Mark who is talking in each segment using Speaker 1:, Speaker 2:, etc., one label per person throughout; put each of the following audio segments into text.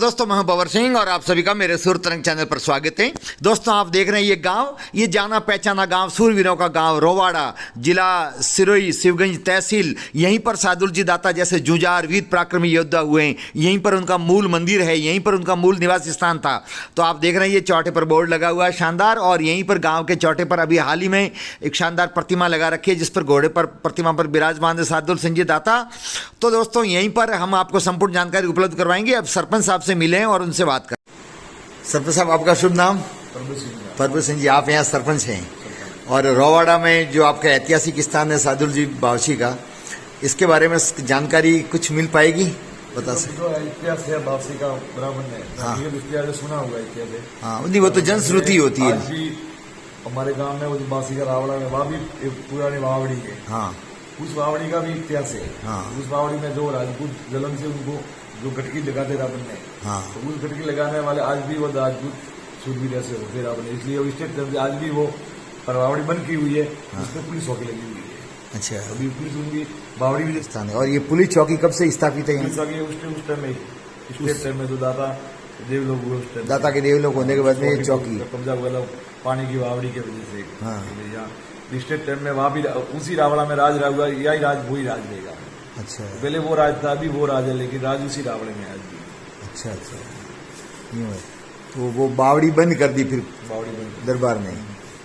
Speaker 1: दोस्तों, मैं हूं बवर सिंह और आप सभी का मेरे सुर तरंग चैनल पर स्वागत है। दोस्तों, आप देख रहे हैं ये गांव, ये जाना पहचाना गांव, सूरवीरों का गांव रोवाड़ा, जिला सिरोही, शिवगंज तहसील। यहीं पर सादुल जी दाता जैसे जुझार वीर पराक्रमी योद्धा हुए हैं। यहीं पर उनका मूल मंदिर है, यहीं पर उनका मूल निवास स्थान था। तो आप देख रहे हैं ये चौटे पर बोर्ड लगा हुआ है शानदार, और यहीं पर गाँव के चौटे पर अभी हाल ही में एक शानदार प्रतिमा लगा रखी है जिस पर घोड़े पर प्रतिमा पर विराजमान है सादुल सिंह जी दाता। तो दोस्तों, यहीं पर हम आपको संपूर्ण जानकारी उपलब्ध करवाएंगे। अब सरपंच साहब से मिले और उनसे बात करें। सरपंच साहब, आपका शुभ नाम? प्रभु सिंह जी। आप यहाँ सरपंच हैं और रोवाड़ा में जो आपका ऐतिहासिक स्थान है सादुल जी बावची का, इसके बारे में जानकारी कुछ मिल पाएगी? बता सकते?
Speaker 2: इतिहास है बावची का बराबर है।
Speaker 1: हाँ,
Speaker 2: इतिहास सुना होगा इतिहास है।
Speaker 1: हाँ, नहीं, वो तो जनश्रुति होती है।
Speaker 2: हमारे गांव में वो बावची का रावड़ा में वहाँ भी पुरानी बावड़ी है।
Speaker 1: हाँ,
Speaker 2: उस बावड़ी का भी इतिहास है।
Speaker 1: हाँ,
Speaker 2: उस बावड़ी में जो राजपूत जलन से उनको जो गटकी लगाते रावण ने,
Speaker 1: हाँ,
Speaker 2: तो उस गटकी लगाने वाले आज भी वो राजपूत शूरवीर ऐसे होते रावण ने, इसलिए वो स्टेट तरफ आज भी वो बावड़ी बंद की हुई है।
Speaker 1: हाँ,
Speaker 2: उसमें पुलिस चौकी लगी हुई है।
Speaker 1: अच्छा,
Speaker 2: अभी पुलिस उनकी बावड़ी भी
Speaker 1: स्थान है। और ये पुलिस चौकी कब से स्थापित है?
Speaker 2: पुलिस चौकी उस टाइम में स्टेट टाइम में जो दाता देव लोग हुए उस टाइम,
Speaker 1: दाता के देव लोग होने के बाद में ये चौकी
Speaker 2: कब्जा हुआ पानी की बावड़ी के वजह से।
Speaker 1: हाँ,
Speaker 2: स्टेट टाइम में वहाँ भी उसी रावड़ा में राज रहा हुआ, यही राज वही राज रहेगा।
Speaker 1: अच्छा,
Speaker 2: पहले वो राज था, अभी वो राज है, लेकिन राज उसी रावड़े में आज भी।
Speaker 1: अच्छा, अच्छा, यूँ है। तो वो बावड़ी बंद कर दी फिर
Speaker 2: बावड़ी बंद
Speaker 1: दरबार ने,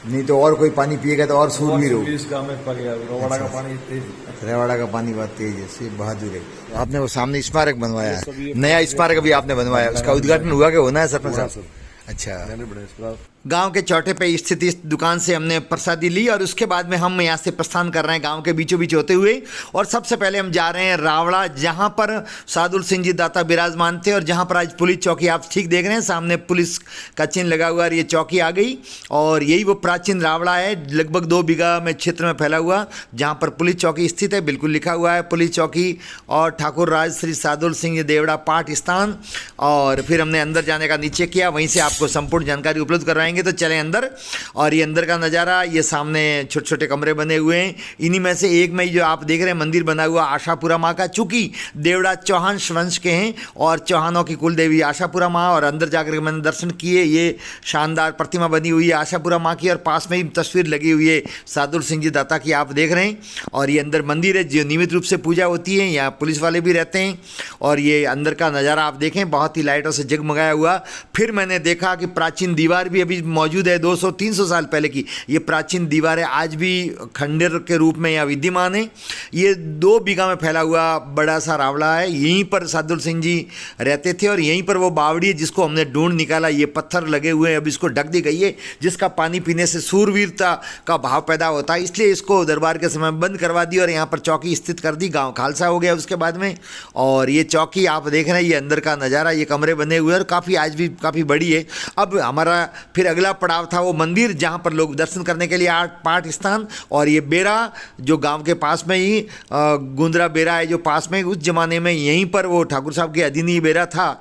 Speaker 1: नहीं तो और कोई पानी पिएगा तो और सूरवीर हो।
Speaker 2: इसका हमें पा गया रोवाड़ा का पानी तेज,
Speaker 1: रेवाड़ा का पानी बहुत तेज है, सिर्फ बहादुर है। आपने वो सामने स्मारक बनवाया है, नया स्मारक अभी आपने बनवाया, उसका उद्घाटन हुआ कि होना है सरपंच साहब? अच्छा। गांव के चौटे पे स्थित इस दुकान से हमने प्रसादी ली और उसके बाद में हम यहाँ से प्रस्थान कर रहे हैं गांव के बीचों बीच होते हुए। और सबसे पहले हम जा रहे हैं रावड़ा, जहां पर सादुल सिंह जी दाता विराजमान थे और जहां पर आज पुलिस चौकी आप ठीक देख रहे हैं, सामने पुलिस का चिन्ह लगा हुआ और ये चौकी आ गई। और यही वो प्राचीन रावड़ा है, लगभग 2 बीघा में क्षेत्र में फैला हुआ, जहाँ पर पुलिस चौकी स्थित है। बिल्कुल लिखा हुआ है पुलिस चौकी और ठाकुर राज श्री सादुल सिंह देवड़ा पाठ स्थान। और फिर हमने अंदर जाने का नीचे किया, वहीं से आपको संपूर्ण जानकारी उपलब्ध करवाएंगे। तो चलें अंदर। और ये अंदर का नज़ारा, ये सामने छोटे छोटे कमरे बने हुए हैं। इन्हीं में से एक में जो आप देख रहे हैं मंदिर बना हुआ आशापुरा माँ का, चूंकि देवड़ा चौहान वंश के हैं और चौहानों की कुल देवी आशापुरा माँ। और अंदर जाकर मैंने दर्शन किए, ये शानदार प्रतिमा बनी हुई है आशापुरा माँ की और पास में ही तस्वीर लगी हुई है सादुल सिंह जी दाता की, आप देख रहे हैं। और ये अंदर मंदिर है जो नियमित रूप से पूजा होती है, यहाँ पुलिस वाले भी रहते हैं। और ये अंदर का नज़ारा आप देखें, बहुत ही लाइटों से जगमगाया हुआ। फिर मैंने देखा कि प्राचीन दीवार भी अभी मौजूद है, 200-300 साल पहले की ये प्राचीन दीवार है, आज भी खंडर के रूप में यहाँ विद्यमान है। ये 2 बीघा में फैला हुआ बड़ा सा रावड़ा है, यहीं पर सादुल सिंह जी रहते थे। और यहीं पर वो बावड़ी है जिसको हमने ढूंढ निकाला, ये पत्थर लगे हुए हैं, अब इसको ढक दी गई है, जिसका पानी पीने से सूरवीरता का भाव पैदा होता है, इसलिए इसको दरबार के समय बंद करवा दी और यहाँ पर चौकी स्थित कर दी। गाँव खालसा हो गया उसके बाद में। और ये चौकी आप देख रहे हैं, ये अंदर का नज़ारा, ये कमरे बने हुए हैं और काफ़ी आज भी काफ़ी बड़ी है। अब हमारा फिर अगला पड़ाव था वो मंदिर, जहाँ पर लोग दर्शन करने के लिए पाठ स्थान। और ये बेरा जो गांव के पास में ही गुंदरा बेरा है जो पास में, उस जमाने में यहीं पर वो ठाकुर साहब के अधीन ही बेरा था,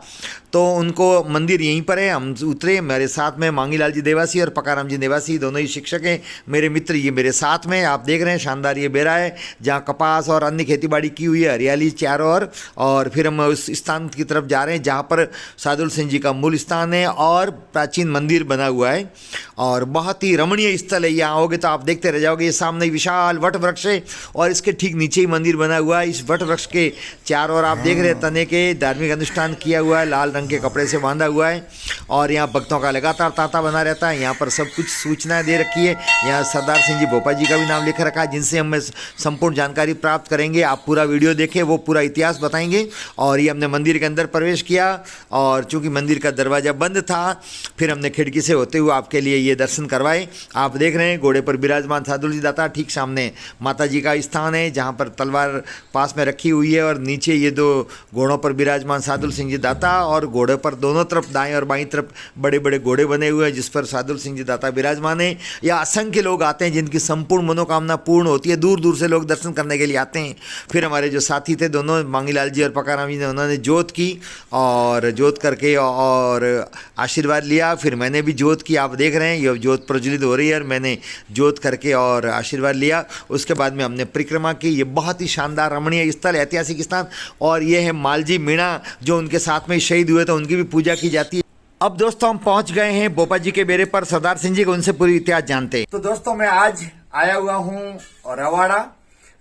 Speaker 1: तो उनको मंदिर यहीं पर है। हम उतरे, मेरे साथ में मांगीलाल जी देवासी और पकाराम जी देवासी, दोनों ही शिक्षक हैं मेरे मित्र, ये मेरे साथ में आप देख रहे हैं। शानदार ये बेरा है जहाँ कपास और अन्य खेतीबाड़ी की हुई है, हरियाली चारों ओर। और फिर हम उस स्थान की तरफ जा रहे हैं जहाँ पर सादुल सिंह जी का मूल स्थान है और प्राचीन मंदिर बना हुआ है और बहुत ही रमणीय स्थल है। यहाँ आओगे तो आप देखते रह जाओगे। ये सामने विशाल वट वृक्ष है और इसके ठीक नीचे ही मंदिर बना हुआ है। इस वट वृक्ष के चारों ओर आप देख रहे हैं तने के धार्मिक अनुष्ठान किया हुआ है, लाल रंग के कपड़े से बांधा हुआ है। और यहाँ भक्तों का लगातार तांता बना रहता है। यहाँ पर सब कुछ सूचनाएं दे रखी है। यहाँ सरदार सिंह जी भोपा जी का भी नाम लिख रखा है, जिनसे हम संपूर्ण जानकारी प्राप्त करेंगे। आप पूरा वीडियो देखें, वो पूरा इतिहास बताएंगे। और ये हमने मंदिर के अंदर प्रवेश किया और चूँकि मंदिर का दरवाज़ा बंद था, फिर हमने खिड़की से होते हुए आपके लिए ये दर्शन करवाए। आप देख रहे हैं घोड़े पर विराजमान सादुल जी दाता, ठीक सामने माता जी का स्थान है जहाँ पर तलवार पास में रखी हुई है। और नीचे ये 2 घोड़ों पर विराजमान सादुल सिंह जी दाता और घोड़े पर दोनों तरफ दाएं और बाईं तरफ बड़े बड़े घोड़े बने हुए हैं जिस पर सादुल सिंह जी दाता विराजमान है। या असंख्य लोग आते हैं जिनकी संपूर्ण मनोकामना पूर्ण होती है, दूर दूर से लोग दर्शन करने के लिए आते हैं। फिर हमारे जो साथी थे दोनों, मांगीलाल जी और पकाराम जी ने, उन्होंने जोत की और जोत करके और आशीर्वाद लिया। फिर मैंने भी जोत ज्योत की आप देख रहे हैं, ये ज्योत प्रज्वलित हो रही है और मैंने ज्योत करके और आशीर्वाद लिया। उसके बाद में हमने परिक्रमा की। ये बहुत ही शानदार रमणीय स्थल, ऐतिहासिक स्थान, और ये है मालजी मीणा जो उनके साथ में शहीद हुए थे, उनकी भी पूजा की जाती है। अब दोस्तों हम पहुंच गए हैं बोपा जी के बेरे पर, सरदार सिंह जी को उनसे पूरी इतिहास जानते हैं। तो दोस्तों मैं आज आया हुआ हूं रवाड़ा,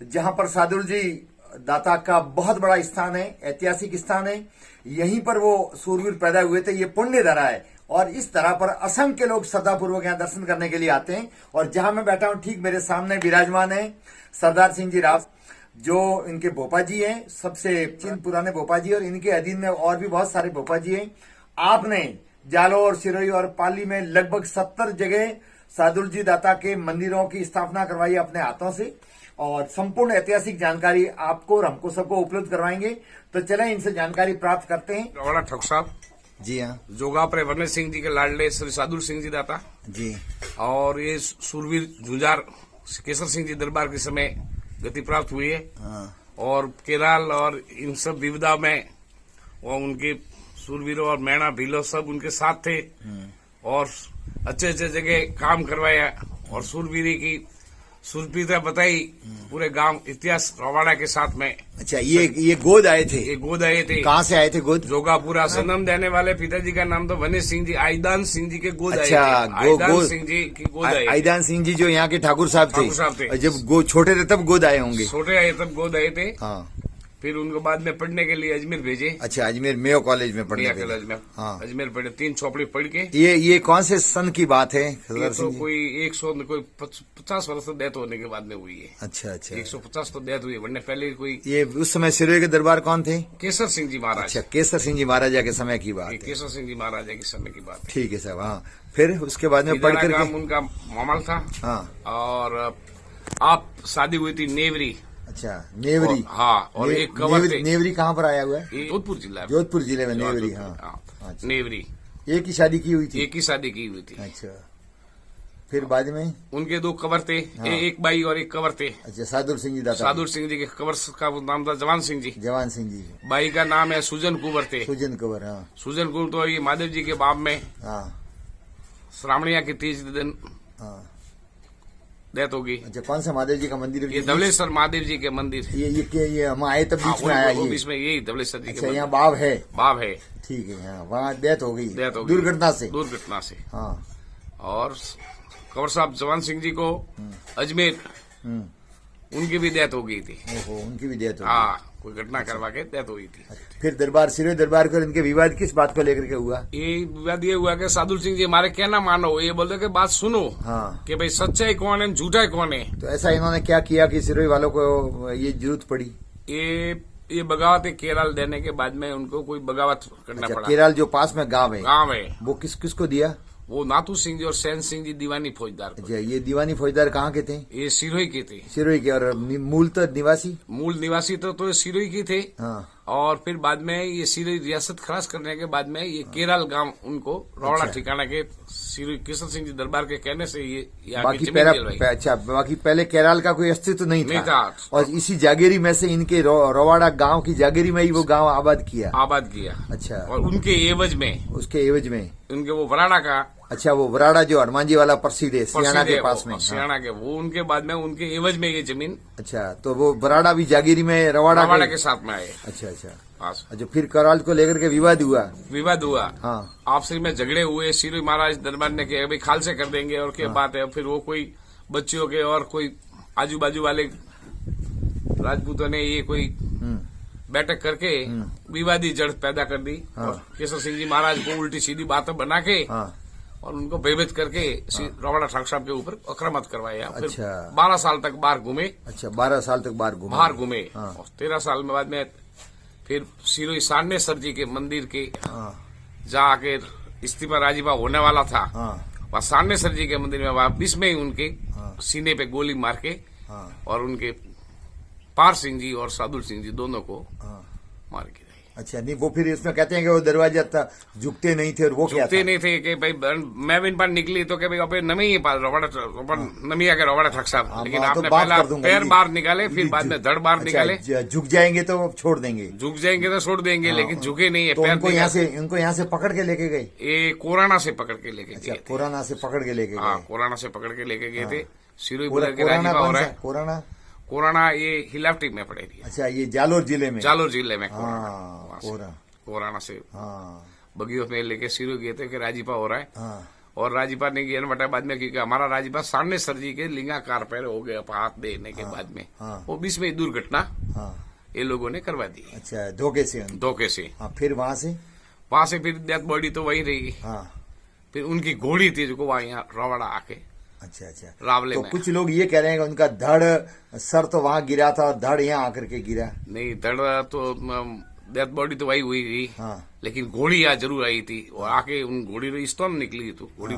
Speaker 1: जहां पर सादुल जी दाता का बहुत बड़ा स्थान है, ऐतिहासिक स्थान है। यहीं पर वो सूरवीर पैदा हुए थे। ये पुण्य धरा है और इस तरह पर असंख्य लोग श्रद्धापूर्वक यहाँ दर्शन करने के लिए आते हैं। और जहां मैं बैठा हूं ठीक मेरे सामने विराजमान है सरदार सिंह जी राव, जो इनके भोपा जी हैं, सबसे पुराने भोपा जी, और इनके अधीन में और भी बहुत सारे भोपा जी हैं। आपने जालोर, सिरोही और पाली में लगभग 70 जगह सादुल जी दाता के मंदिरों की स्थापना करवाई अपने हाथों से, और संपूर्ण ऐतिहासिक जानकारी आपको और हमको सबको उपलब्ध करवाएंगे। तो चलें इनसे जानकारी प्राप्त करते हैं।
Speaker 3: रवाड़ा ठग साहब
Speaker 1: जी हाँ
Speaker 3: जोगा पर वरने सिंह जी के लाडले श्री सादुल सिंह जी दाता
Speaker 1: जी,
Speaker 3: और ये सूरवीर जुंजार केसर सिंह जी दरबार के समय गति प्राप्त हुई है।
Speaker 1: हाँ
Speaker 3: और केरल और इन सब विविधा में वो उनके सूरवीरों और मैणा भीलो सब उनके साथ थे और अच्छे अच्छे जगह काम करवाया और सूरवीरी की सुरपीता बताई पूरे गांव इतिहास रवाड़ा के साथ में।
Speaker 1: अच्छा, ये गोद आए थे?
Speaker 3: ये गोद आए थे।
Speaker 1: कहाँ से आए थे गोद?
Speaker 3: जोगापुरा। जन्म देने वाले पिताजी का नाम तो वने सिंह जी, आईदान सिंह जी के गोद आए थे। आईदान सिंह जी की गोद आए।
Speaker 1: आईदान सिंह जी जो यहाँ के ठाकुर साहब थे।
Speaker 3: थे।
Speaker 1: जब छोटे थे तब गोद आए होंगे।
Speaker 3: छोटे आए तब गोद आए थे।
Speaker 1: हाँ।
Speaker 3: फिर उनको बाद में पढ़ने के लिए अजमेर भेजे।
Speaker 1: अच्छा, अजमेर मेयो कॉलेज में पढ़ने
Speaker 3: कॉलेज में। हाँ। अजमेर पढ़े, 3 चौपड़ी पढ़ के।
Speaker 1: ये कौन से सन की बात है?
Speaker 3: ये तो कोई 150 वर्ष तो डेथ होने के बाद में हुई है।
Speaker 1: अच्छा अच्छा,
Speaker 3: 150 तो डेथ हुई है, वरना पहले कोई।
Speaker 1: ये उस समय सिरोही के दरबार कौन थे?
Speaker 3: केसर सिंह जी महाराज।
Speaker 1: अच्छा, केसर सिंह जी महाराजा के समय की बात है।
Speaker 3: केसर सिंह जी महाराजा के समय की बात है।
Speaker 1: ठीक है साहब। हाँ, फिर उसके बाद में पढ़ करके
Speaker 3: उनका मामल था।
Speaker 1: हाँ।
Speaker 3: और आप शादी हुई थी नेवरी।
Speaker 1: अच्छा, नेवरी।
Speaker 3: हाँ, और एक कवर थे।
Speaker 1: नेवरी कहाँ पर आया हुआ है?
Speaker 3: जोधपुर जिला।
Speaker 1: जोधपुर जिले में नेवरी। हाँ, अच्छा।
Speaker 3: नेवरी
Speaker 1: एक ही शादी की हुई थी?
Speaker 3: एक ही शादी की हुई थी।
Speaker 1: अच्छा, फिर बाद में
Speaker 3: उनके 2 कवर थे। हाँ। एक बाई और एक कवर थे।
Speaker 1: अच्छा, सादुल सिंह जी दाता।
Speaker 3: सादुल सिंह जी के कवर का नाम था जवान सिंह जी।
Speaker 1: जवान सिंह जी।
Speaker 3: बाई का नाम है सुजन कुंवर थे।
Speaker 1: सुजन कुंवर। हाँ।
Speaker 3: सुजन कुंवर तो ये महादेव जी के बाप में।
Speaker 1: हाँ।
Speaker 3: श्रावणिया के 30 दिन।
Speaker 1: हाँ।
Speaker 3: डेथ होगी।
Speaker 1: अच्छा, कौन सा महादेव जी का मंदिर?
Speaker 3: ये धवलेश्वर महादेव जी के मंदिर।
Speaker 1: ये हम आए तब बीच में आया ये?
Speaker 3: बीच में यही धवलेश्वर जी।
Speaker 1: अच्छा, यहाँ बाब है?
Speaker 3: बाब है।
Speaker 1: ठीक है। हाँ, वहाँ डेथ हो गई।
Speaker 3: दुर्घटना से।
Speaker 1: हाँ।
Speaker 3: और कंवर साहब जवान सिंह जी को अजमेर उनकी भी डेथ हो गई थी।
Speaker 1: ओहो, उनकी भी डेथ हो गई।
Speaker 3: हाँ, कोई घटना करवा के डेथ हुई थी।
Speaker 1: फिर दरबार सिरोही दरबार कर इनके विवाद किस बात को लेकर के हुआ?
Speaker 3: ये विवाद ये हुआ कि सादुल सिंह जी हमारे कहना मानो, ये बोलते कि बात सुनो।
Speaker 1: हाँ।
Speaker 3: कि भाई सच्चाई कौन है, झूठा कौन है।
Speaker 1: तो ऐसा इन्होंने क्या किया कि सिरोही वालों को ये जरूरत पड़ी?
Speaker 3: ये बगावत केरल देने के बाद में उनको कोई बगावत करना पड़ा।
Speaker 1: केरल जो पास में गांव
Speaker 3: है
Speaker 1: वो किसको दिया?
Speaker 3: वो नाथू सिंह जी और सैन सिंह जी दीवानी फौजदार।
Speaker 1: अच्छा, ये दीवानी फौजदार कहाँ के थे?
Speaker 3: ये सिरोही के थे।
Speaker 1: सिरोही के। और मूलतः निवासी?
Speaker 3: मूल निवासी तो सिरोही के थे।
Speaker 1: हाँ।
Speaker 3: और फिर बाद में ये सिरोही रियासत खलास करने के बाद में ये केरल गांव उनको रवाड़ा ठिकाना के सिरोही केसर सिंह जी दरबार के कहने से ये
Speaker 1: बाकी बाकी पहले केरल का कोई अस्तित्व नहीं था। और इसी जागीरी में से इनके रवाड़ा गांव की जागीरी में ही वो गांव आबाद किया। अच्छा।
Speaker 3: और उनके एवज में,
Speaker 1: उसके एवज में
Speaker 3: उनके वो वराड़ा का।
Speaker 1: अच्छा, वो वराड़ा जो हनुमान जी वाला प्रसिद्ध है सियाना के पास में।
Speaker 3: सियाना के वो उनके बाद में उनके एवज में ये जमीन।
Speaker 1: अच्छा, तो वो वराड़ा भी जागीरी में रवाड़ा
Speaker 3: के साथ में आए।
Speaker 1: अच्छा अच्छा। अच्छा, फिर कराल को लेकर के विवाद हुआ। हाँ।
Speaker 3: आपसी में झगड़े हुए। सिरोही महाराज दरबार ने कहा भाई खालसे कर देंगे और क्या बात है। फिर वो कोई बच्चियों के और कोई आजू बाजू वाले राजपूतों ने ये कोई बैठक करके विवादी जड़ पैदा कर दी। और केसर सिंह जी महाराज को उल्टी सीधी बातें बना के और उनको भयभीत करके रवाड़ा ठाकुर साहब के ऊपर आक्रामक करवाया।
Speaker 1: अच्छा।
Speaker 3: फिर 12 साल तक बाहर घूमे।
Speaker 1: अच्छा, 12 साल तक बाहर घूमे।
Speaker 3: और 13 साल में बाद में फिर सिरोही सारनेश्वर जी के मंदिर के जहाँ आके इस्तीफा राजीफा होने वाला था, वहाँ सारनेश्वर जी के मंदिर में वापिस में ही उनके सीने पे गोली मार के और उनके पार सिंह जी और सादुल सिंह जी दोनों को मार गिराई।
Speaker 1: अच्छा, नहीं वो फिर इसमें कहते हैं कि वो दरवाजा झुकते नहीं थे और वो क्या
Speaker 3: झुकते
Speaker 1: था?
Speaker 3: नहीं थे कि भाई मैं भी इन पर निकली तो कि भाई अबे नमी ही पास नमी आके रोबड़ा ठग साहब,
Speaker 1: हाँ,
Speaker 3: लेकिन
Speaker 1: तो
Speaker 3: आपने
Speaker 1: बात
Speaker 3: पहला
Speaker 1: कर दूंगा
Speaker 3: पैर
Speaker 1: ये।
Speaker 3: बाहर निकाले, फिर बाद में धड़ बाहर
Speaker 1: अच्छा,
Speaker 3: निकाले।
Speaker 1: झुक जाएंगे तो छोड़ देंगे।
Speaker 3: झुक जाएंगे तो छोड़ देंगे, लेकिन झुके नहीं है।
Speaker 1: तो
Speaker 3: पैर
Speaker 1: उनको यहाँ से पकड़ के लेके गए।
Speaker 3: ये कोराना से पकड़ के लेके
Speaker 1: अच्छा,
Speaker 3: गए थे।
Speaker 1: कोराना से पकड़ के लेके
Speaker 3: हाँ,
Speaker 1: गए।
Speaker 3: कोराना से पकड़ के लेके गए थे। सिरोही
Speaker 1: कोरा-
Speaker 3: बुलर के
Speaker 1: कोराना
Speaker 3: राजीपा हो
Speaker 1: कौन
Speaker 3: रहा
Speaker 1: सा?
Speaker 3: है।
Speaker 1: कोराना
Speaker 3: कोराना ये हिलावटी में पड़ेगी,
Speaker 1: अच्छा, ये जालोर जिले में।
Speaker 3: जालोर जिले में।
Speaker 1: हाँ,
Speaker 3: कोराना से
Speaker 1: हाँ
Speaker 3: बगियों में लेके सिरो गए थे कि राजीपा हो रहा है।
Speaker 1: हाँ
Speaker 3: और राजीपा ने किया बटा बाद में, क्योंकि हमारा राजीपा सामने सर जी के लिंगाकार पैर हो गया हाथ देने के बाद में,
Speaker 1: हाँ।
Speaker 3: वो बीच में दुर्घटना
Speaker 1: हाँ।
Speaker 3: ये लोगों ने करवा दी
Speaker 1: अच्छा, धोखे से
Speaker 3: धोखे से।
Speaker 1: हाँ, फिर वहां से
Speaker 3: फिर डेथ बॉडी तो वही रही।
Speaker 1: हाँ।
Speaker 3: फिर उनकी घोड़ी थी जो वहां यहाँ रवाड़ा आके
Speaker 1: अच्छा अच्छा,
Speaker 3: रावले
Speaker 1: तो
Speaker 3: में।
Speaker 1: कुछ लोग ये कह रहे हैं कि उनका धड़ सर तो वहां गिरा था और धड़ यहाँ आकर के गिरा।
Speaker 3: नहीं, धड़ तो डेथ बॉडी तो वही हुई थी,
Speaker 1: हाँ।
Speaker 3: लेकिन घोड़ी यहाँ जरूर आई थी और आके उन घोड़ी रो स्टोन निकली तो घोड़ी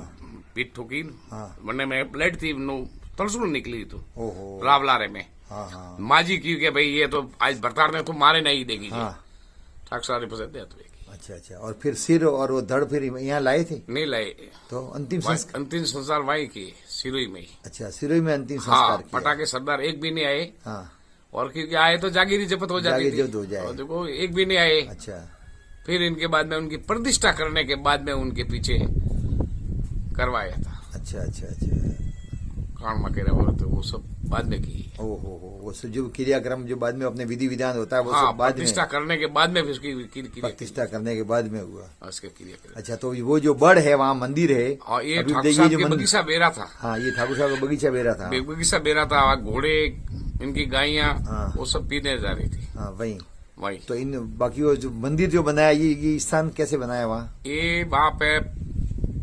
Speaker 3: पीठ ठोकी,
Speaker 1: हाँ।
Speaker 3: वरना में ब्लड थी नो तलसुल निकली तो
Speaker 1: ओहो।
Speaker 3: रावलारे में।
Speaker 1: हाँ हाँ
Speaker 3: माजी की कि भाई ये तो आज भरतार ने तो मारे नहीं देगी
Speaker 1: हाँ।
Speaker 3: ठाक सारे पसंद डेथ हुई।
Speaker 1: अच्छा अच्छा, और फिर सिर और वो धड़ फिर यहाँ लाए थे
Speaker 3: नहीं लाए,
Speaker 1: तो अंतिम संस्कार।
Speaker 3: अंतिम संस्कार वही की सिरोही में ही।
Speaker 1: अच्छा, सिरोही में अंतिम
Speaker 3: हाँ,
Speaker 1: संस्कार किया।
Speaker 3: पटाखे सरदार एक भी नहीं आए,
Speaker 1: हाँ।
Speaker 3: और क्योंकि आए तो जागीरी जब्त हो जाती
Speaker 1: जागीर
Speaker 3: थी।
Speaker 1: जब्त हो जाए।
Speaker 3: और देखो एक भी नहीं आए।
Speaker 1: अच्छा
Speaker 3: फिर इनके बाद में उनकी प्रतिष्ठा करने के बाद में उनके पीछे करवाया था
Speaker 1: अच्छा अच्छा अच्छा,
Speaker 3: कान मकेरा और तो वो सब बाद में की।
Speaker 1: ओहो वो जो क्रियाक्रम जो बाद में अपने विधि विधान होता है वो
Speaker 3: हाँ,
Speaker 1: सब बाद में,
Speaker 3: प्रतिष्ठा करने के बाद में फिर उसकी
Speaker 1: प्रतिष्ठा करने के बाद में हुआ।
Speaker 3: उसके क्रिया।
Speaker 1: अच्छा, तो वो जो बड़ है वहाँ मंदिर है,
Speaker 3: और ये
Speaker 1: अभी
Speaker 3: ठाकुर
Speaker 1: देखिए
Speaker 3: साहब
Speaker 1: जो
Speaker 3: के
Speaker 1: मंदिर,
Speaker 3: बगीचा बेरा था।
Speaker 1: हाँ, ये ठाकुर साहब का बगीचा बेरा था।
Speaker 3: बगीचा बेरा था, वहाँ घोड़े इनकी गायियां
Speaker 1: हाँ।
Speaker 3: वो सब पीने जा रही थी
Speaker 1: हाँ वही।
Speaker 3: वही।
Speaker 1: तो इन बाकी वो जो मंदिर जो बनाया ये स्थान कैसे बनाया वहाँ?
Speaker 3: ये वहाँ पे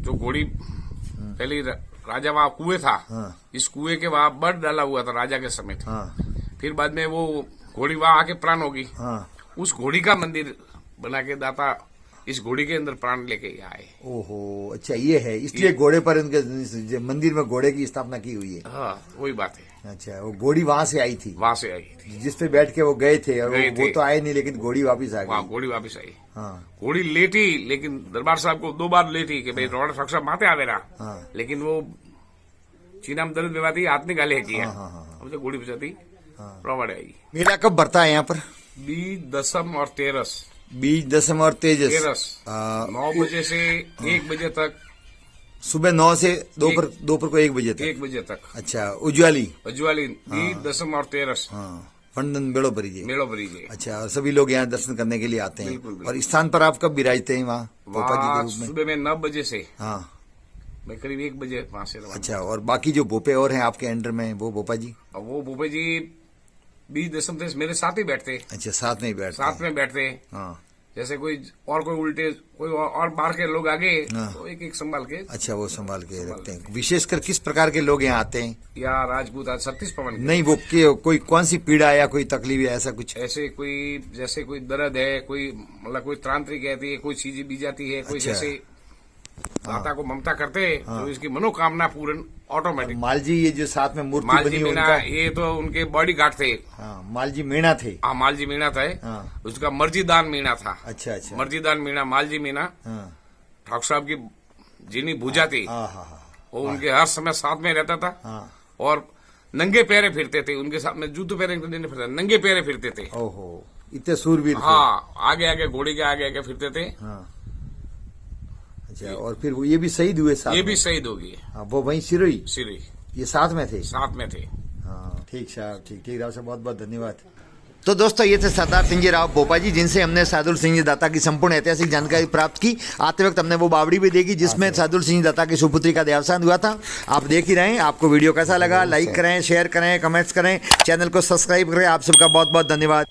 Speaker 3: जो घोड़ी पहले राजा वहाँ कुएं था,
Speaker 1: हाँ।
Speaker 3: इस कुएं के वहाँ बड़ डाला हुआ था राजा के समय था।
Speaker 1: हाँ
Speaker 3: फिर बाद में वो घोड़ी वहाँ आके प्राण होगी,
Speaker 1: हाँ।
Speaker 3: उस घोड़ी का मंदिर बना के दाता इस घोड़ी के अंदर प्राण लेके आए।
Speaker 1: ओहो, अच्छा ये है, इसलिए घोड़े पर इनके मंदिर में घोड़े की स्थापना की हुई है।
Speaker 3: हाँ, वही बात है।
Speaker 1: अच्छा, वो घोड़ी वहां से आई थी,
Speaker 3: वहां से आई थी,
Speaker 1: जिस पे बैठ के वो गए थे, और
Speaker 3: गए
Speaker 1: वो
Speaker 3: थे।
Speaker 1: तो आए नहीं, लेकिन घोड़ी वापिस आ
Speaker 3: वहाँ
Speaker 1: गई।
Speaker 3: घोड़ी वापिस आई।
Speaker 1: हाँ
Speaker 3: घोड़ी लेटी, लेकिन दरबार साहब को 2 बार लेटी कि भाई रोड सक्सा माते आवेरा,
Speaker 1: हाँ।
Speaker 3: लेकिन वो चीना में दर्द बेवाती हाथ निकाले किया।
Speaker 1: हाँ, हाँ, हाँ।
Speaker 3: अब तो घोड़ी बचाती
Speaker 1: हाँ।
Speaker 3: रोवाड़े आई।
Speaker 1: मेला कब बढ़ता है यहाँ पर?
Speaker 3: 20 दसम और 13
Speaker 1: बीज दसम और तेजस
Speaker 3: 9 बजे से 1 बजे तक,
Speaker 1: सुबह 9 से दोपहर को 1 बजे तक।
Speaker 3: 1 बजे तक।
Speaker 1: अच्छा, उज्ज्वली।
Speaker 3: अजवाली 20 दसम और 13
Speaker 1: हाँ, पंडन बेड़ो परिजे।
Speaker 3: मेड़ो भरी गई।
Speaker 1: अच्छा, और सभी लोग यहाँ दर्शन करने के लिए आते हैं।
Speaker 3: बिल्कुल, बिल्कुल।
Speaker 1: और स्थान पर आप कब विराजते हैं वहाँ पोपा जी के
Speaker 3: वहाँ
Speaker 1: रूप में?
Speaker 3: सुबह में 9 बजे से
Speaker 1: हाँ।
Speaker 3: मैं करीब 1 बजे वहां से रवाना।
Speaker 1: अच्छा, और बाकी जो भोपे और हैं आपके अंडर में, वो भोपा जी?
Speaker 3: और वो भूपे जी 20 दसम से मेरे साथ ही बैठते,
Speaker 1: अच्छा, साथ में ही बैठते
Speaker 3: साथ
Speaker 1: हैं।
Speaker 3: में बैठते।
Speaker 1: हाँ।
Speaker 3: जैसे कोई उल्टे कोई और बाहर के लोग आगे
Speaker 1: हाँ।
Speaker 3: तो एक संभाल के।
Speaker 1: अच्छा, वो संभाल के रखते हैं। विशेषकर किस प्रकार के लोग यहाँ आते हैं?
Speaker 3: या राजपूत आज 36 पवन के।
Speaker 1: नहीं, वो कोई कौन सी पीड़ा या कोई तकलीफ या ऐसा कुछ?
Speaker 3: ऐसे कोई जैसे कोई दर्द है, कोई मतलब कोई तांत्रिक कहती है, कोई चीज भी जाती है, कोई
Speaker 1: अच्छा।
Speaker 3: जैसे माता को ममता करते हैं तो इसकी मनोकामना पूर्ण ऑटोमेटिक।
Speaker 1: मालजी, ये जो साथ में मूर्ति
Speaker 3: मालजी
Speaker 1: बनी
Speaker 3: मीणा,
Speaker 1: उनका?
Speaker 3: ये तो उनके बॉडी गार्ड थे।
Speaker 1: हाँ, मालजी मीणा थे।
Speaker 3: हाँ, मालजी मीणा था।
Speaker 1: हाँ।
Speaker 3: उसका मर्जीदान मीणा था।
Speaker 1: अच्छा अच्छा।
Speaker 3: मर्जीदान मीणा, मालजी मीणा
Speaker 1: हाँ
Speaker 3: ठाकुर साहब की जिनी भूजा थी,
Speaker 1: हाँ हाँ हाँ।
Speaker 3: वो उनके हर समय साथ में रहता था।
Speaker 1: हाँ।
Speaker 3: और नंगे पैरे फिरते थे, उनके साथ में जूते पैरे नहीं फिरते, नंगे पैरे फिरते थे।
Speaker 1: ओहो, इतने सूरवीर थे।
Speaker 3: हाँ, आगे आगे घोड़ी के आगे आगे फिरते थे।
Speaker 1: हाँ। अच्छा, और फिर वो ये भी शहीद हुए साथ
Speaker 3: ये
Speaker 1: में?
Speaker 3: भी शहीद हो गए।
Speaker 1: हाँ, वो वहीं सिरोही,
Speaker 3: सिरी
Speaker 1: ये साथ में थे?
Speaker 3: साथ में थे।
Speaker 1: हाँ, ठीक साहब, ठीक ठीक। राव साहब, बहुत बहुत धन्यवाद। तो दोस्तों, ये थे सरदार सिंह जी राव भोपा जी, जिनसे हमने सादुल सिंह जी दाता की संपूर्ण ऐतिहासिक जानकारी प्राप्त की। आते वक्त हमने वो बावड़ी भी देखी जिसमें सादुल सिंह जी दाता की सुपुत्री का देहावसान हुआ था। आप देख ही रहे हैं। आपको वीडियो कैसा लगा? लाइक करें, शेयर करें, कमेंट्स करें, चैनल को सब्सक्राइब करें। आप सबका बहुत बहुत धन्यवाद।